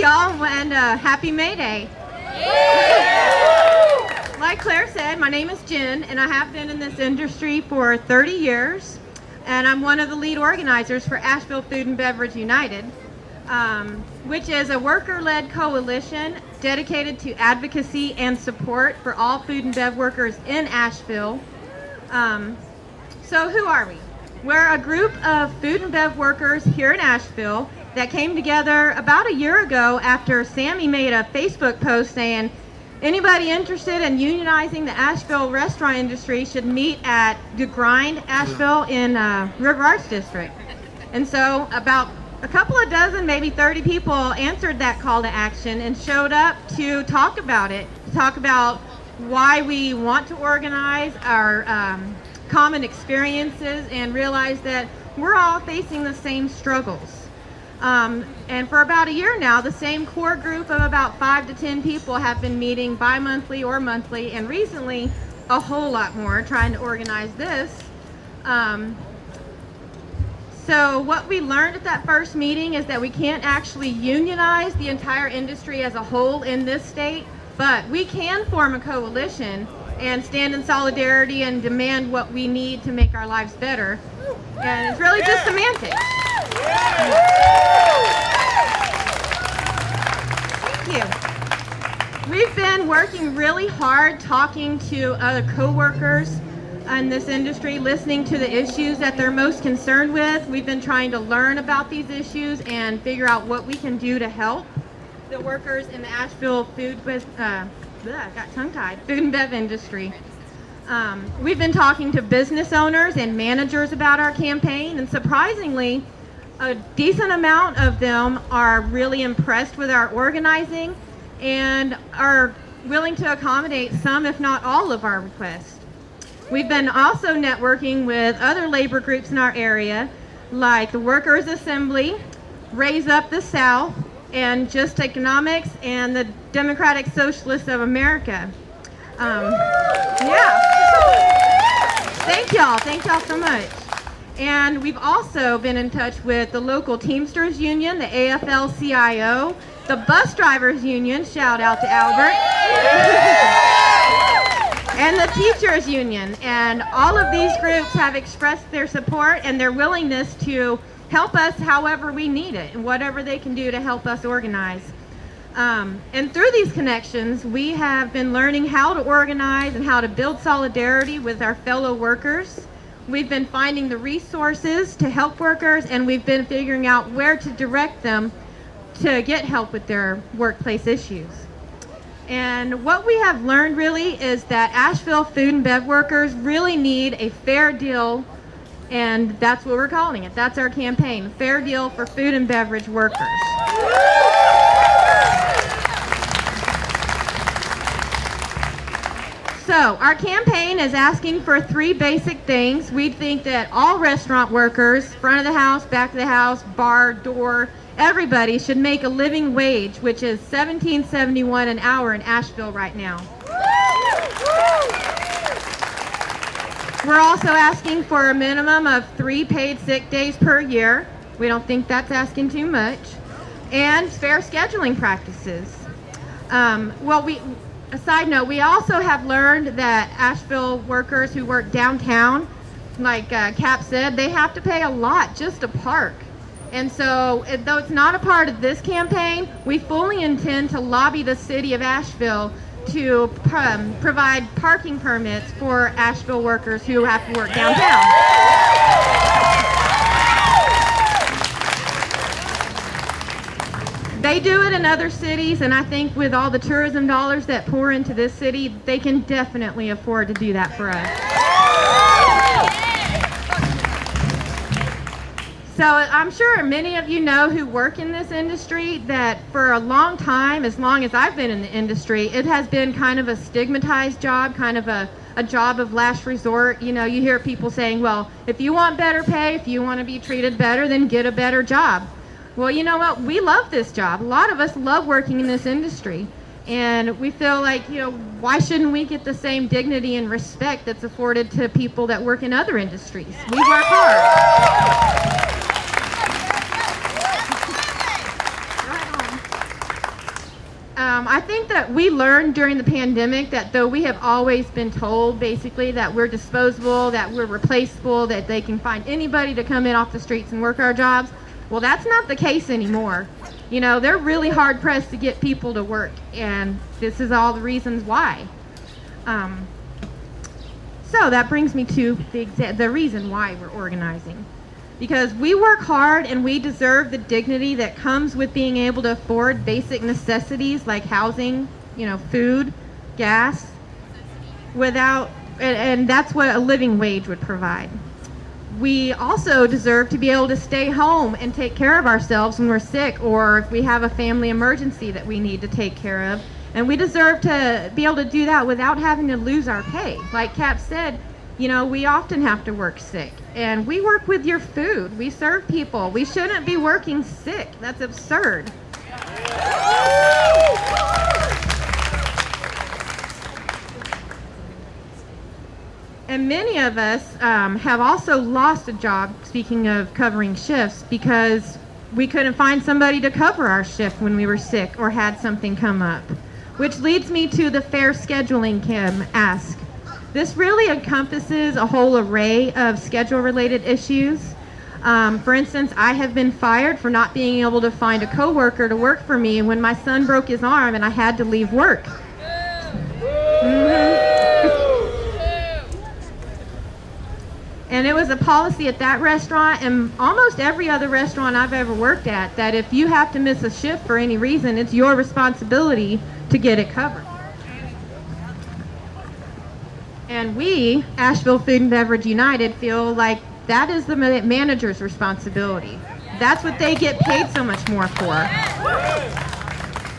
Y'all, and happy May Day. Like Claire said, my name is Jen, and I have been in this industry for 30 years, and I'm one of the lead organizers for Asheville Food and Beverage United, which is a worker-led coalition dedicated to advocacy and support for all food and bev workers in Asheville. So who are we? We're a group of food and bev workers here in Asheville that came together about a year ago after Sammy made a Facebook post saying anybody interested in unionizing the Asheville restaurant industry should meet at the Grind Asheville in River Arts District. And so about a couple of dozen, maybe 30 people answered that call to action and showed up to talk about it, to talk about why we want to organize, our common experiences, and realize that we're all facing the same struggles. And for about a year now, the same core group of about 5 to 10 people have been meeting bi-monthly or monthly, and recently a whole lot more, trying to organize this. So what we learned at that first meeting is that we can't actually unionize the entire industry as a whole in this state, but we can form a coalition and stand in solidarity and demand what we need to make our lives better. And it's really just semantics. Thank you. We've been working really hard talking to other co-workers in this industry, listening to the issues that they're most concerned with. We've been trying to learn about these issues and figure out what we can do to help the workers in the Asheville food and bev industry. We've been talking to business owners and managers about our campaign, and surprisingly, a decent amount of them are really impressed with our organizing and are willing to accommodate some, if not all, of our requests. We've been also networking with other labor groups in our area, like the Workers' Assembly, Raise Up the South, and Just Economics, and the Democratic Socialists of America. Yeah. Thank y'all so much. And we've also been in touch with the local Teamsters Union, the AFL-CIO, the Bus Drivers Union, shout out to Albert, and the Teachers Union. And all of these groups have expressed their support and their willingness to help us however we need it and whatever they can do to help us organize. And through these connections, we have been learning how to organize and how to build solidarity with our fellow workers. We've been finding the resources to help workers, and we've been figuring out where to direct them to get help with their workplace issues. And what we have learned really is that Asheville food and bev workers really need a fair deal, and that's what we're calling it. That's our campaign, Fair Deal for Food and Beverage Workers. So our campaign is asking for 3 basic things. We think that all restaurant workers, front of the house, back of the house, bar, door, everybody should make a living wage, which is $17.71 an hour in Asheville right now. We're also asking for a minimum of 3 paid sick days per year. We don't think that's asking too much. And fair scheduling practices. A side note, we also have learned that Asheville workers who work downtown, like Cap said, they have to pay a lot just to park. And so, though it's not a part of this campaign, we fully intend to lobby the city of Asheville to provide parking permits for Asheville workers who have to work downtown. They do it in other cities, and I think with all the tourism dollars that pour into this city, they can definitely afford to do that for us. So I'm sure many of you know who work in this industry that for a long time, as long as I've been in the industry, it has been kind of a stigmatized job, kind of a job of last resort. You know, you hear people saying, well, if you want better pay, if you want to be treated better, then get a better job. Well, you know what? We love this job. A lot of us love working in this industry. And we feel like, you know, why shouldn't we get the same dignity and respect that's afforded to people that work in other industries? We work hard. I think that we learned during the pandemic that though we have always been told basically that we're disposable, that we're replaceable, that they can find anybody to come in off the streets and work our jobs, well, that's not the case anymore. You know, they're really hard pressed to get people to work, and this is all the reasons why. So that brings me to the reason why we're organizing. Because we work hard and we deserve the dignity that comes with being able to afford basic necessities like housing, you know, food, gas, and that's what a living wage would provide. We also deserve to be able to stay home and take care of ourselves when we're sick or if we have a family emergency that we need to take care of. And we deserve to be able to do that without having to lose our pay. Like Cap said, you know, we often have to work sick. And we work with your food. We serve people. We shouldn't be working sick. That's absurd. And many of us have also lost a job, speaking of covering shifts, because we couldn't find somebody to cover our shift when we were sick or had something come up. Which leads me to the fair scheduling ask. This really encompasses a whole array of schedule-related issues. For instance, I have been fired for not being able to find a coworker to work for me when my son broke his arm and I had to leave work. And it was a policy at that restaurant and almost every other restaurant I've ever worked at that if you have to miss a shift for any reason, it's your responsibility to get it covered. And we, Asheville Food and Beverage United, feel like that is the manager's responsibility. That's what they get paid so much more for.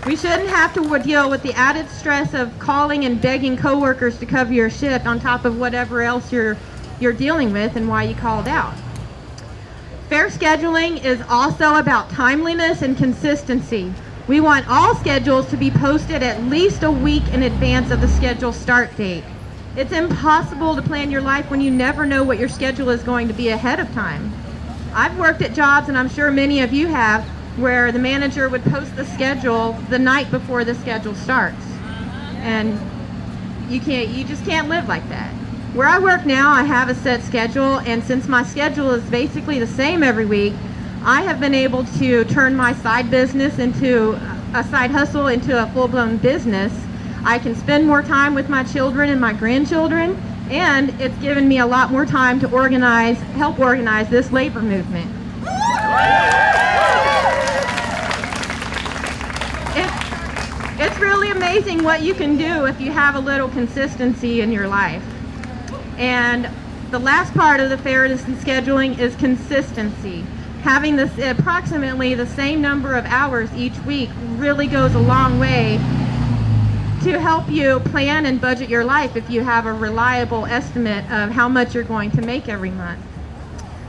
We shouldn't have to deal with the added stress of calling and begging coworkers to cover your shift on top of whatever else you're dealing with and why you called out. Fair scheduling is also about timeliness and consistency. We want all schedules to be posted at least a week in advance of the schedule start date. It's impossible to plan your life when you never know what your schedule is going to be ahead of time. I've worked at jobs, and I'm sure many of you have, where the manager would post the schedule the night before the schedule starts. And you just can't live like that. Where I work now, I have a set schedule, and since my schedule is basically the same every week, I have been able to turn my side business into a side hustle into a full-blown business. I can spend more time with my children and my grandchildren, and it's given me a lot more time to help organize this labor movement. It's really amazing what you can do if you have a little consistency in your life. And the last part of the fairness in scheduling is consistency. Having this approximately the same number of hours each week really goes a long way to help you plan and budget your life if you have a reliable estimate of how much you're going to make every month.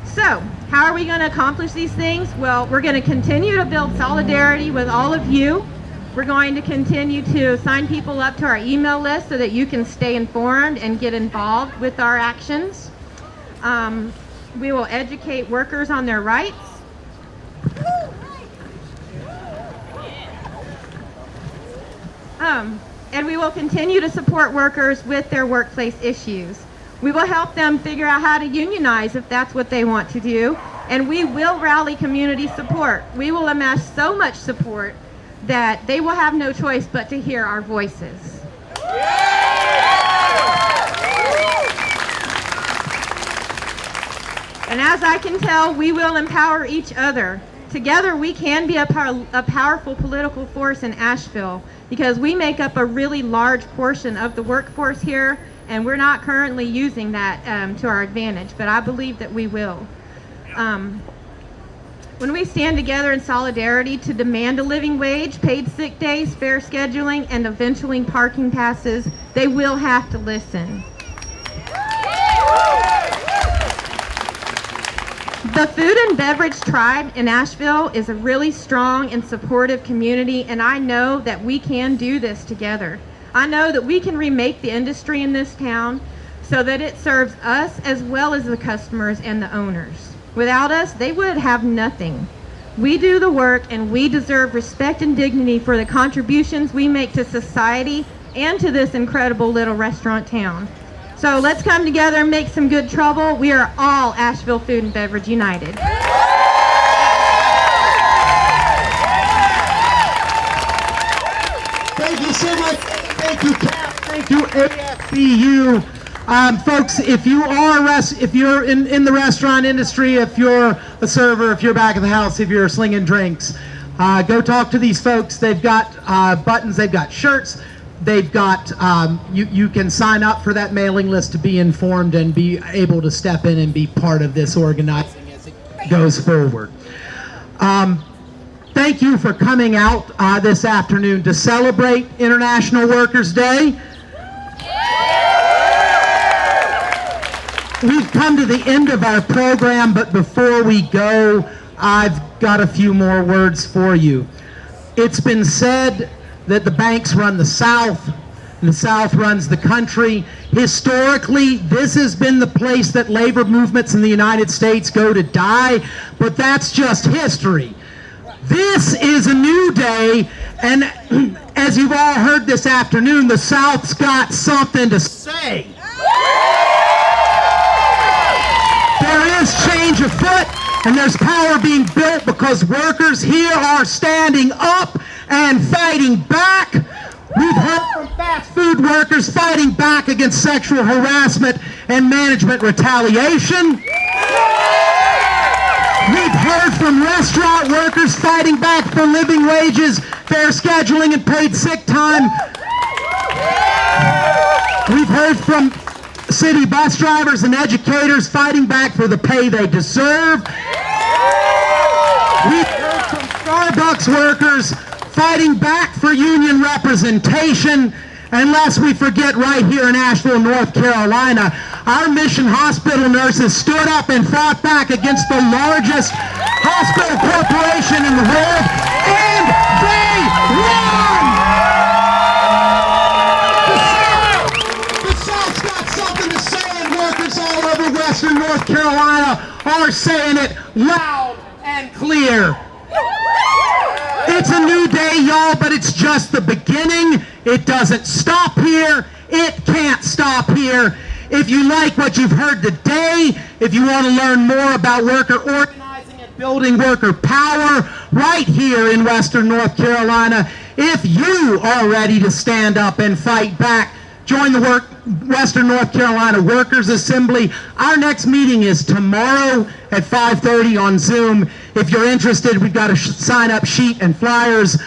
So, how are we going to accomplish these things? Well, we're going to continue to build solidarity with all of you. We're going to continue to sign people up to our email list so that you can stay informed and get involved with our actions. We will educate workers on their rights. And we will continue to support workers with their workplace issues. We will help them figure out how to unionize if that's what they want to do. And we will rally community support. We will amass so much support that they will have no choice but to hear our voices. And as I can tell, we will empower each other. Together we can be a powerful political force in Asheville because we make up a really large portion of the workforce here, and we're not currently using that to our advantage, but I believe that we will. When we stand together in solidarity to demand a living wage, paid sick days, fair scheduling, and eventually parking passes, they will have to listen. The food and beverage tribe in Asheville is a really strong and supportive community, and I know that we can do this together. I know that we can remake the industry in this town so that it serves us as well as the customers and the owners. Without us, they would have nothing. We do the work, and we deserve respect and dignity for the contributions we make to society and to this incredible little restaurant town. So let's come together and make some good trouble. We are all Asheville Food and Beverage United. Thank you so much. Thank you, CAP. Thank you, AFBU. Folks, if you're in the restaurant industry, if you're a server, if you're back of the house, if you're slinging drinks, go talk to these folks. They've got buttons, they've got shirts, they've got, you can sign up for that mailing list to be informed and be able to step in and be part of this organizing as it goes forward. Thank you for coming out this afternoon to celebrate International Workers' Day. We've come to the end of our program, but before we go, I've got a few more words for you. It's been said that the banks run the South, and the South runs the country. Historically, this has been the place that labor movements in the United States go to die, but that's just history. This is a new day, and as you've all heard this afternoon, the South's got something to say. There is change afoot, and there's power being built because workers here are standing up and fighting back. We've heard from fast food workers fighting back against sexual harassment and management retaliation. We've heard from restaurant workers fighting back for living wages, fair scheduling, and paid sick time. We've heard from city bus drivers and educators fighting back for the pay they deserve. We've heard from Starbucks workers fighting back for union representation. And lest we forget, right here in Asheville, North Carolina, our mission hospital nurses stood up and fought back against the largest hospital corporation in the world, and they won! The South's got Western North Carolina are saying it loud and clear. It's a new day, y'all, but it's just the beginning. It doesn't stop here. It can't stop here. If you like what you've heard today, if you want to learn more about worker organizing and building worker power right here in Western North Carolina, if you are ready to stand up and fight back, join the Western North Carolina Workers Assembly. Our next meeting is tomorrow at 5:30 on Zoom. If you're interested, we've got a sign-up sheet and flyers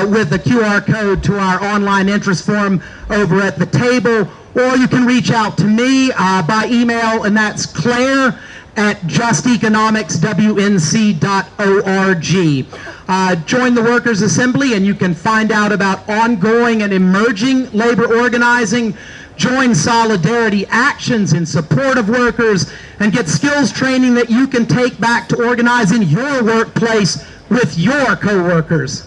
with the QR code to our online interest form over at the table. Or you can reach out to me by email, and that's claire@justeconomicswnc.org. Join the Workers Assembly, and you can find out about ongoing and emerging labor organizing. Join solidarity actions in support of workers, and get skills training that you can take back to organize in your workplace with your coworkers.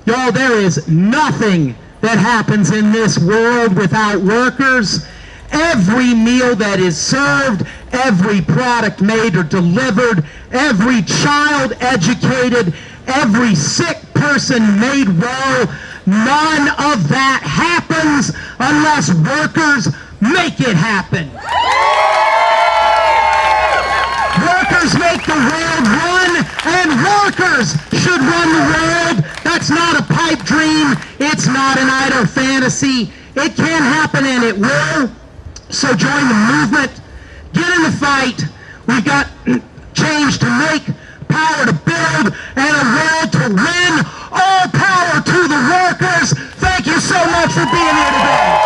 Y'all, there is nothing that happens in this world without workers. Every meal that is served, every product made or delivered, every child educated, every sick person made well, none of that happens unless workers make it happen. Workers make the world run, and workers should run the world. That's not a pipe dream. It's not an idle fantasy. It can happen, and it will. So join the movement. Get in the fight. We've got change to make, power to build, and a will to win. All power to the workers. Thank you so much for being here today.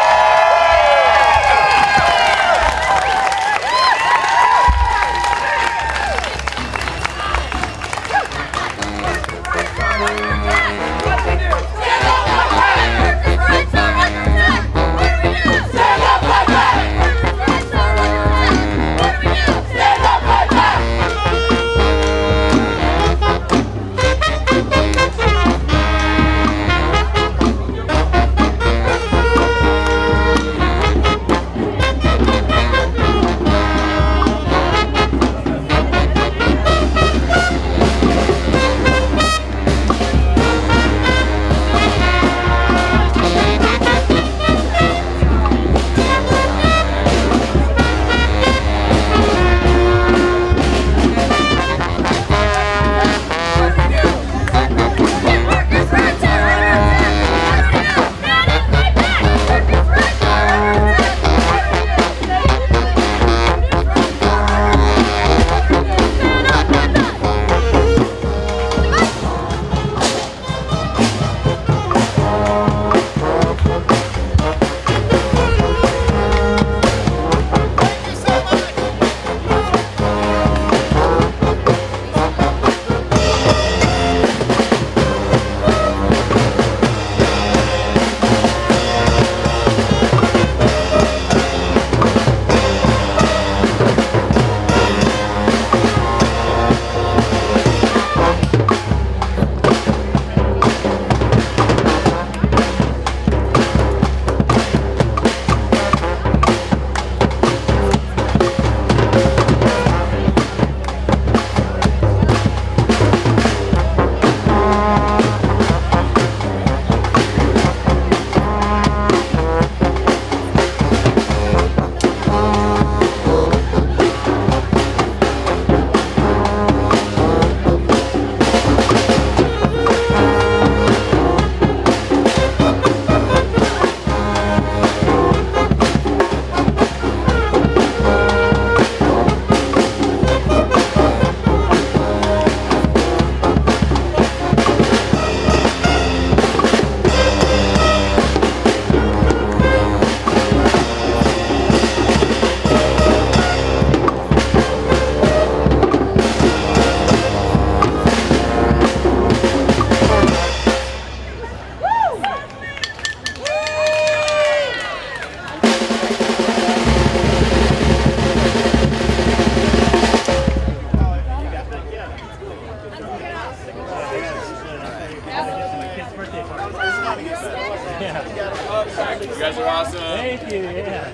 yeah.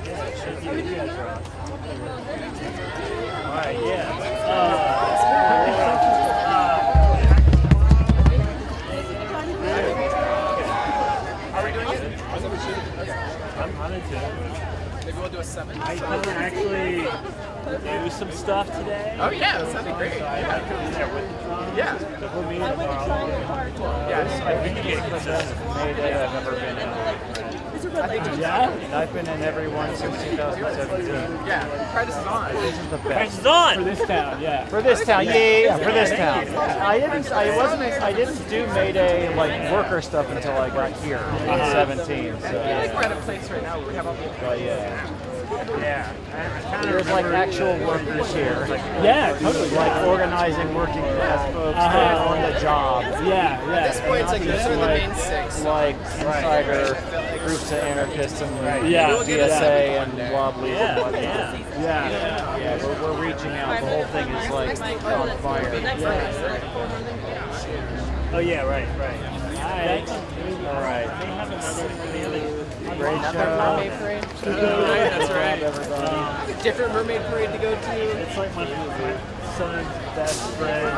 All right, yeah. Are we doing it? I'm into it. Maybe we'll do a 7. I can actually do some stuff today. Oh yeah, that sounded great. So I have to be there with the drums. Yeah. Because we're meeting tomorrow. Yeah, I think you get consistent Mayday I've ever been in. I think Yeah? And I've been in every one since 2017. yeah, Prentice is on. This is the Price best. is on! For this town, yeah. For this town, yeah, for this town. I didn't do Mayday like worker stuff until I got here in 17. So I feel like we're at a place right now where we have all the but yeah. Yeah. There's like actual workers here. Yeah, totally. Like organizing working class folks on the job. Yeah, yeah. At this point, it's like those are the main 6. Like insider groups of anarchists and Yeah. DSA and wobblies and Yeah, whatnot. yeah. Yeah, we're reaching out. The whole thing is like on fire. Oh yeah, right. All right. They have another Great show. That's right. Everybody. Different mermaid parade to go to. It's like my son's best friend's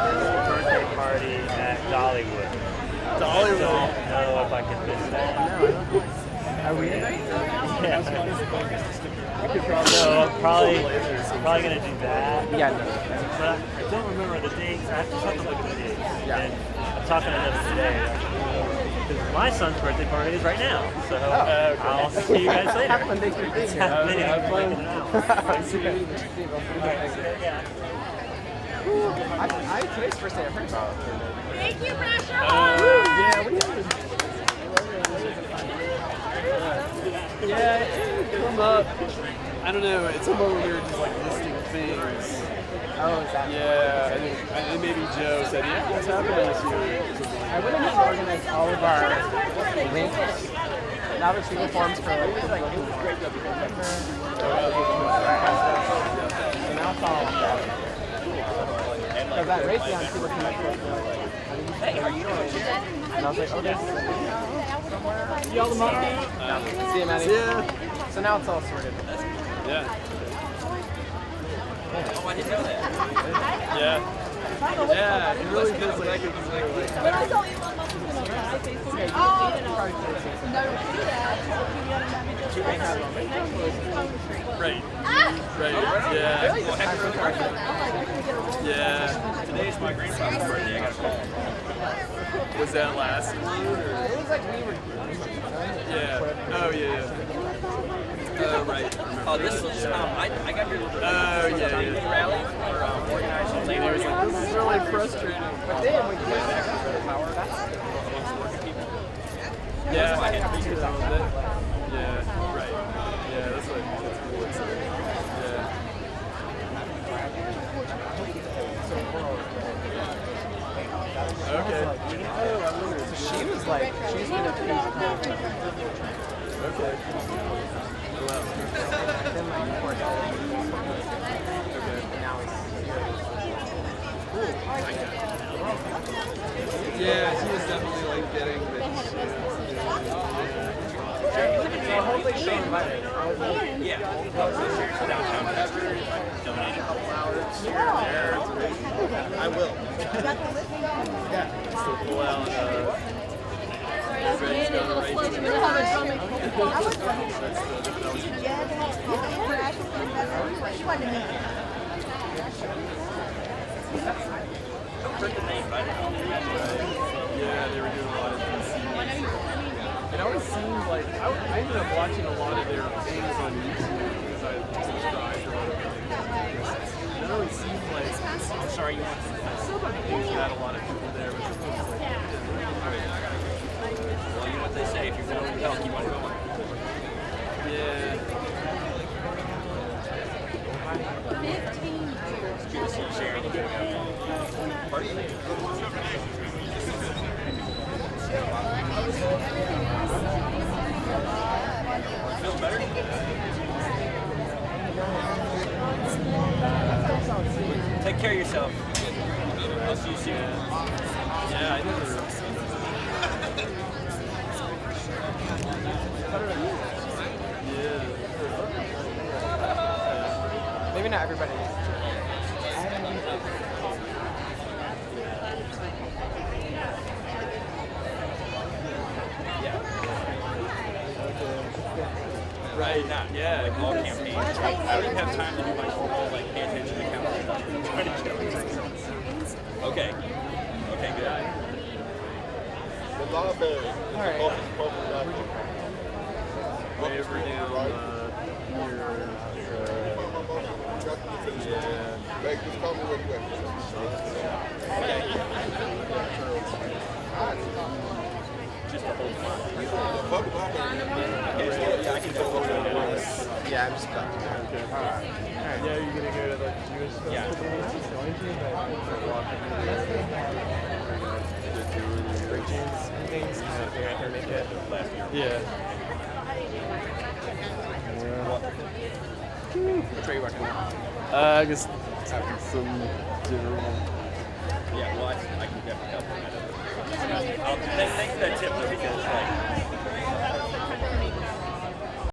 birthday party at Dollywood. I don't know if I can miss that. Are we? Yeah. So I'm probably gonna do that. Yeah. But I don't remember the dates. I have to look at the dates. Yeah. And I'm talking to them today. Because my son's birthday party is right now. So I'll see you guys later. Have fun. Thanks for being here. Have fun. Today's the first day I've heard about it. Thank you, Pressure Yeah, what do you Come up. I don't know. It's a moment we were just like listing things. Oh, is that? Yeah, and maybe Joe said, yeah, what's happening this year? I went ahead and organized all of our links. Now there's uniforms for like great and now it's all because that race down people came up to us and like, hey, how are you doing? And I was like, oh, there's See y'all tomorrow. see you, Maddie. Yeah. So now it's all sorted. Yeah. Oh, I didn't know that. Yeah. Yeah, it really feels like it's like. Right. Right. Yeah. Yeah. Today's my grandfather's birthday. I got a call. Was that last one? Or? It was like we were. Yeah. Oh yeah. Oh right. Oh, this was. I got your. Oh yeah. Rally or organizing. And he was like, this is really frustrating. But then we came back to the power. That's working people. Yeah. I had to be here. Yeah. Right. Yeah. That's like. That's cool. Yeah. Okay. She was like, she's been a piece. Okay. Wow. Then like $4. Okay. Now it's. Yeah, she was definitely like getting the. So hopefully she'll invite me. Yeah. Donate a couple hours. I will. Yeah. So pull out. Everybody's going right to the. Yeah, they were doing a lot of DCs. It always seemed like I ended up watching a lot of their things on YouTube because I subscribed to a lot of their things. It always seemed like I'm sorry you want to. Somebody got a lot of people there, but sometimes it's like. Well, you know what they say, if you're going to help, you want to go. Yeah. 15. Party. Feel better? Take care of yourself. I'll see you soon. Yeah, I never. Yeah. Maybe not everybody. Right. Not like all campaigns. Like, I don't even have time to do my whole like pay attention to calendar stuff. I'm trying to just Okay. Okay. Good. The library is All right. Way over down here. Yeah. Like, just tell me where you at. Just the whole time. Yeah, I'm just about to. Okay. Alright. Yeah, you're gonna go to the Jewish festival? Yeah. Yeah. Which way are you working on? I guess some general. Yeah, well, I can definitely help with that. Thanks for that tip, though, because, like,